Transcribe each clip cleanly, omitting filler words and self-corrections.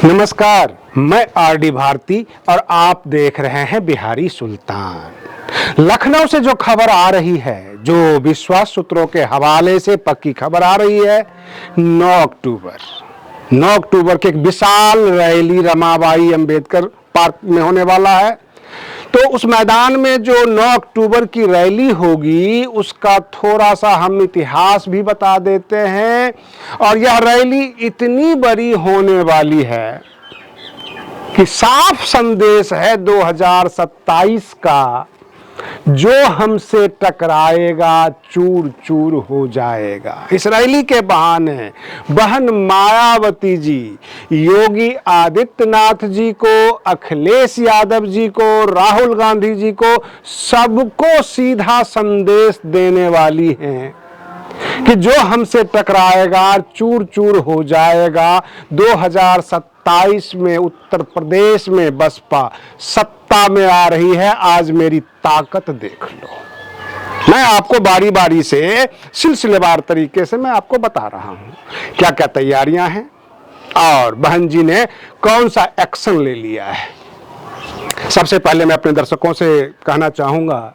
नमस्कार, मैं आरडी भारती और आप देख रहे हैं बिहारी सुल्तान। लखनऊ से जो खबर आ रही है, जो विश्वास सूत्रों के हवाले से पक्की खबर आ रही है, 9 अक्टूबर की एक विशाल रैली रमाबाई अंबेडकर पार्क में होने वाला है। तो उस मैदान में जो 9 अक्टूबर की रैली होगी उसका थोड़ा सा हम इतिहास भी बता देते हैं। और यह रैली इतनी बड़ी होने वाली है कि साफ संदेश है 2027 का, जो हमसे टकराएगा चूर चूर हो जाएगा। इस रैली के बहाने बहन मायावती जी, योगी आदित्यनाथ जी को, अखिलेश यादव जी को, राहुल गांधी जी को, सबको सीधा संदेश देने वाली हैं कि जो हमसे टकराएगा चूर चूर हो जाएगा। 2027 में उत्तर प्रदेश में बसपा सत्ता में आ रही है। आज मेरी ताकत देख लो। मैं आपको बारी बारी से सिलसिलेवार तरीके से मैं आपको बता रहा हूं क्या क्या तैयारियां हैं और बहन जी ने कौन सा एक्शन ले लिया है। सबसे पहले मैं अपने दर्शकों से कहना चाहूंगा,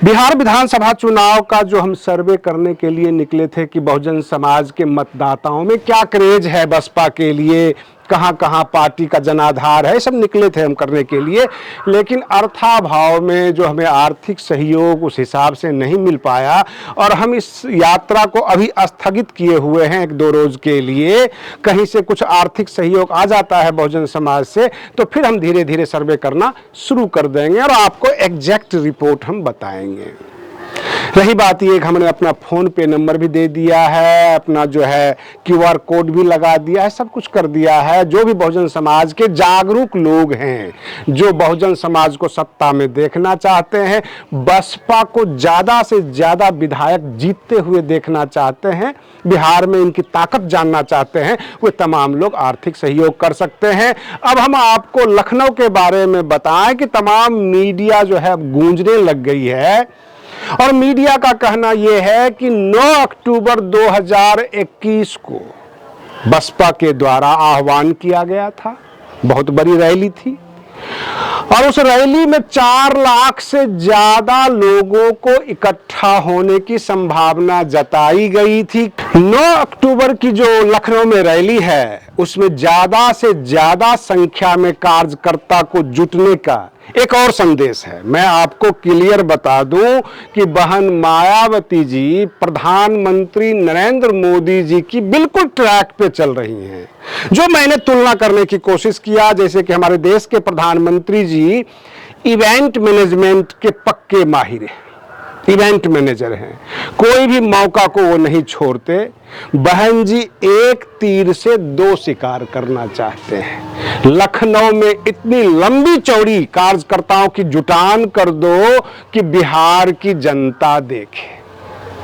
बिहार विधानसभा चुनाव का जो हम सर्वे करने के लिए निकले थे कि बहुजन समाज के मतदाताओं में क्या क्रेज है बसपा के लिए, कहां कहां पार्टी का जनाधार है, सब निकले थे हम करने के लिए। लेकिन अर्थाभाव में जो हमें आर्थिक सहयोग उस हिसाब से नहीं मिल पाया और हम इस यात्रा को अभी स्थगित किए हुए हैं 1-2 रोज के लिए। कहीं से कुछ आर्थिक सहयोग आ जाता है बहुजन समाज से तो फिर हम धीरे धीरे सर्वे करना शुरू कर देंगे और आपको एग्जैक्ट रिपोर्ट हम बताएंगे। रही बात ये, हमने अपना फोन पे नंबर भी दे दिया है, अपना जो है QR कोड भी लगा दिया है, सब कुछ कर दिया है। जो भी बहुजन समाज के जागरूक लोग हैं, जो बहुजन समाज को सत्ता में देखना चाहते हैं, बसपा को ज्यादा से ज्यादा विधायक जीतते हुए देखना चाहते हैं, बिहार में इनकी ताकत जानना चाहते हैं, वे तमाम लोग आर्थिक सहयोग कर सकते हैं। अब हम आपको लखनऊ के बारे में बताएं कि तमाम मीडिया जो है गूंजने लग गई है और मीडिया का कहना यह है कि 9 अक्टूबर 2021 को बसपा के द्वारा आह्वान किया गया था, बहुत बड़ी रैली थी और उस रैली में 4 लाख से ज्यादा लोगों को इकट्ठा होने की संभावना जताई गई थी। 9 अक्टूबर की जो लखनऊ में रैली है उसमें ज्यादा से ज्यादा संख्या में कार्यकर्ता को जुटने का एक और संदेश है। मैं आपको क्लियर बता दूं कि बहन मायावती जी प्रधानमंत्री नरेंद्र मोदी जी की बिल्कुल ट्रैक पे चल रही हैं। जो मैंने तुलना करने की कोशिश किया, जैसे कि हमारे देश के प्रधानमंत्री जी इवेंट मैनेजमेंट के पक्के माहिर हैं, इवेंट मैनेजर हैं, कोई भी मौका को वो नहीं छोड़ते। बहन जी एक तीर से 2 शिकार करना चाहते हैं। लखनऊ में इतनी लंबी चौड़ी कार्यकर्ताओं की जुटान कर दो कि बिहार की जनता देखे,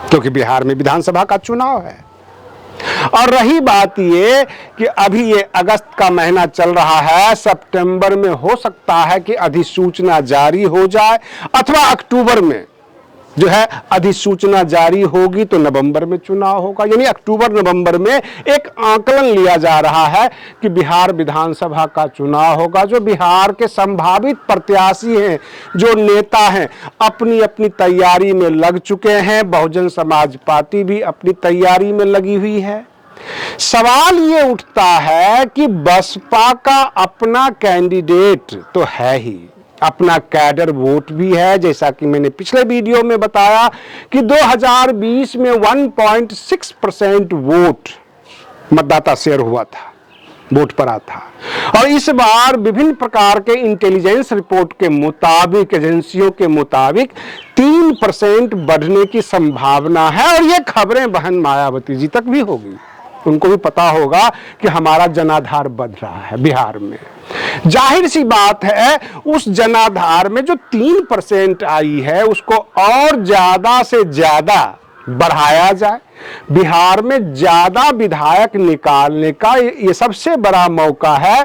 क्योंकि बिहार में विधानसभा का चुनाव है। और रही बात ये कि अभी ये अगस्त का महीना चल रहा है, सितंबर में हो सकता है कि अधिसूचना जारी हो जाए अथवा अक्टूबर में जो है अधिसूचना जारी होगी तो नवंबर में चुनाव होगा। यानी अक्टूबर नवंबर में एक आकलन लिया जा रहा है कि बिहार विधानसभा का चुनाव होगा। जो बिहार के संभावित प्रत्याशी हैं, जो नेता हैं, अपनी अपनी तैयारी में लग चुके हैं। बहुजन समाज पार्टी भी अपनी तैयारी में लगी हुई है। सवाल ये उठता है कि बसपा का अपना कैंडिडेट तो है ही, अपना कैडर वोट भी है। जैसा कि मैंने पिछले वीडियो में बताया कि 2020 में 1.6% वोट मतदाता शेयर हुआ था, वोट पड़ा था। और इस बार विभिन्न प्रकार के इंटेलिजेंस रिपोर्ट के मुताबिक, एजेंसियों के मुताबिक 3% बढ़ने की संभावना है। और ये खबरें बहन मायावती जी तक भी होगी, उनको भी पता होगा कि हमारा जनाधार बढ़ रहा है बिहार में। जाहिर सी बात है उस जनाधार में जो 3% आई है उसको और ज्यादा से ज्यादा बढ़ाया जाए। बिहार में ज्यादा विधायक निकालने का ये सबसे बड़ा मौका है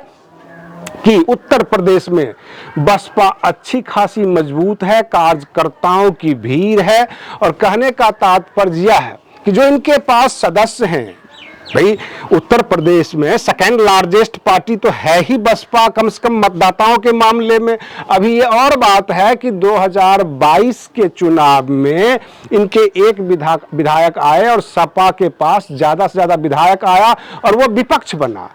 कि उत्तर प्रदेश में बसपा अच्छी खासी मजबूत है, कार्यकर्ताओं की भीड़ है। और कहने का तात्पर्य यह है कि जो इनके पास सदस्य हैं भाई उत्तर प्रदेश में सेकेंड लार्जेस्ट पार्टी तो है ही बसपा, कम से कम मतदाताओं के मामले में। अभी ये और बात है कि 2022 के चुनाव में इनके एक विधायक आए और सपा के पास ज्यादा से ज्यादा विधायक आया और वो विपक्ष बना,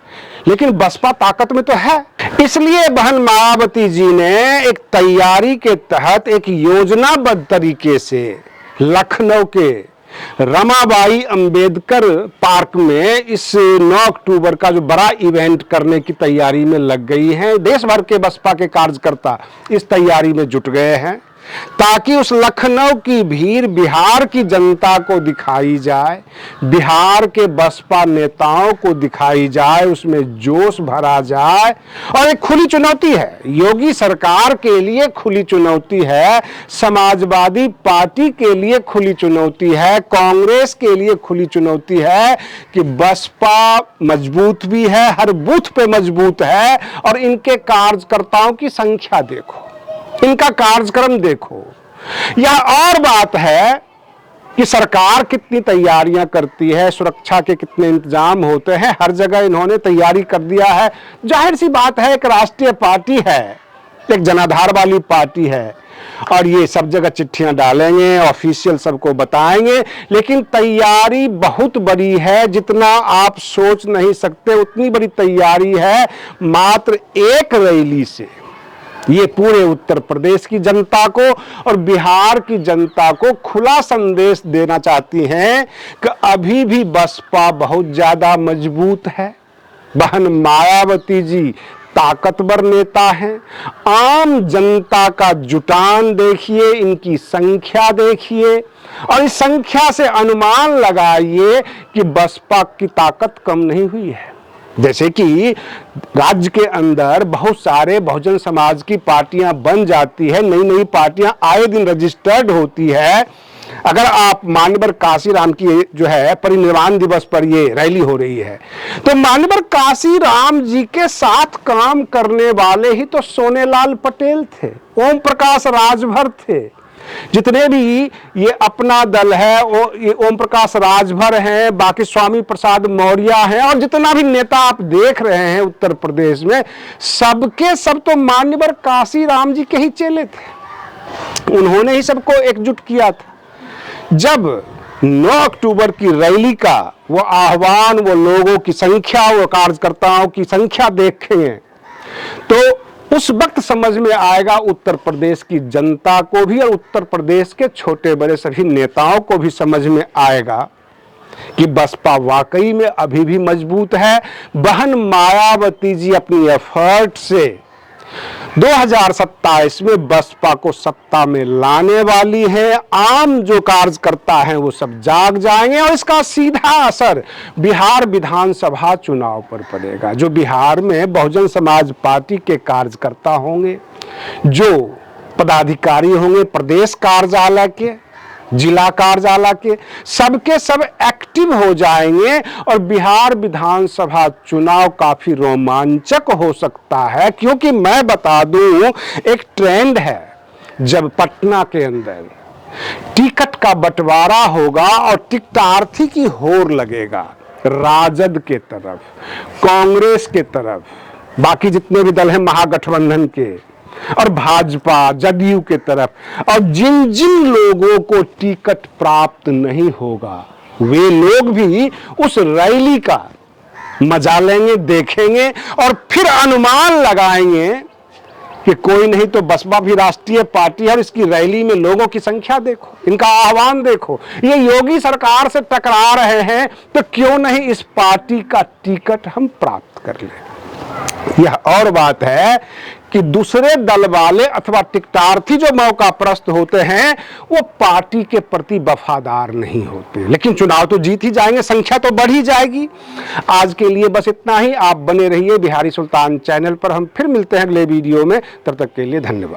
लेकिन बसपा ताकत में तो है। इसलिए बहन मायावती जी ने एक तैयारी के तहत एक योजनाबद्ध तरीके से लखनऊ के रमाबाई अंबेडकर पार्क में इस 9 अक्टूबर का जो बड़ा इवेंट करने की तैयारी में लग गई हैं। देश भर के बसपा के कार्यकर्ता इस तैयारी में जुट गए हैं ताकि उस लखनऊ की भीड़ बिहार की जनता को दिखाई जाए, बिहार के बसपा नेताओं को दिखाई जाए, उसमें जोश भरा जाए। और एक खुली चुनौती है, योगी सरकार के लिए खुली चुनौती है, समाजवादी पार्टी के लिए खुली चुनौती है, कांग्रेस के लिए खुली चुनौती है कि बसपा मजबूत भी है, हर बूथ पे मजबूत है और इनके कार्यकर्ताओं की संख्या देखो, इनका कार्यक्रम देखो। यह और बात है कि सरकार कितनी तैयारियां करती है, सुरक्षा के कितने इंतजाम होते हैं, हर जगह इन्होंने तैयारी कर दिया है। जाहिर सी बात है, एक राष्ट्रीय पार्टी है, एक जनाधार वाली पार्टी है और ये सब जगह चिट्ठियां डालेंगे, ऑफिशियल सबको बताएंगे, लेकिन तैयारी बहुत बड़ी है। जितना आप सोच नहीं सकते उतनी बड़ी तैयारी है। मात्र एक रैली से ये पूरे उत्तर प्रदेश की जनता को और बिहार की जनता को खुला संदेश देना चाहती हैं कि अभी भी बसपा बहुत ज्यादा मजबूत है। बहन मायावती जी ताकतवर नेता हैं। आम जनता का जुटान देखिए, इनकी संख्या देखिए और इस संख्या से अनुमान लगाइए कि बसपा की ताकत कम नहीं हुई है। जैसे कि राज्य के अंदर बहुत सारे बहुजन समाज की पार्टियां बन जाती है, नई नई पार्टियां आए दिन रजिस्टर्ड होती है। अगर आप मान्यवर काशीराम की जो है परिनिर्वाण दिवस पर ये रैली हो रही है, तो मान्यवर काशीराम जी के साथ काम करने वाले ही तो सोनेलाल पटेल थे, ओम प्रकाश राजभर थे। जितने भी ये अपना दल है, ये ओम प्रकाश राजभर हैं, बाकी स्वामी प्रसाद मौर्य हैं और जितना भी नेता आप देख रहे हैं उत्तर प्रदेश में, सबके सब तो मान्यवर काशीराम जी के ही चेले थे। उन्होंने ही सबको एकजुट किया था। जब 9 अक्टूबर की रैली का वो आह्वान, वो लोगों की संख्या, वो कार्यकर्ताओं की संख्या देखेंगे तो उस वक्त समझ में आएगा उत्तर प्रदेश की जनता को भी और उत्तर प्रदेश के छोटे बड़े सभी नेताओं को भी समझ में आएगा कि बसपा वाकई में अभी भी मजबूत है। बहन मायावती जी अपनी एफर्ट से 2027 में बसपा को सत्ता में लाने वाली है। आम जो कार्यकर्ता हैं वो सब जाग जाएंगे और इसका सीधा असर बिहार विधानसभा चुनाव पर पड़ेगा। जो बिहार में बहुजन समाज पार्टी के कार्यकर्ता होंगे, जो पदाधिकारी होंगे प्रदेश कार्यालय के, जिला कार्यालय के, सबके सब एक्टिव हो जाएंगे और बिहार विधानसभा चुनाव काफी रोमांचक हो सकता है। क्योंकि मैं बता दूं, एक ट्रेंड है, जब पटना के अंदर टिकट का बंटवारा होगा और टिकटार्थी की होड़ लगेगा राजद के तरफ, कांग्रेस के तरफ, बाकी जितने भी दल हैं महागठबंधन के और भाजपा जदयू के तरफ, और जिन जिन लोगों को टिकट प्राप्त नहीं होगा वे लोग भी उस रैली का मजा लेंगे, देखेंगे और फिर अनुमान लगाएंगे कि कोई नहीं तो बसपा भी राष्ट्रीय पार्टी है और इसकी रैली में लोगों की संख्या देखो, इनका आह्वान देखो, ये योगी सरकार से टकरा रहे हैं तो क्यों नहीं इस पार्टी का टिकट हम प्राप्त कर लें। यह और बात है कि दूसरे दल वाले अथवा टिकटार्थी जो मौका प्रस्त होते हैं वो पार्टी के प्रति वफादार नहीं होते, लेकिन चुनाव तो जीत ही जाएंगे, संख्या तो बढ़ ही जाएगी। आज के लिए बस इतना ही। आप बने रहिए बिहारी सुल्तान चैनल पर। हम फिर मिलते हैं अगले वीडियो में, तब तक के लिए धन्यवाद।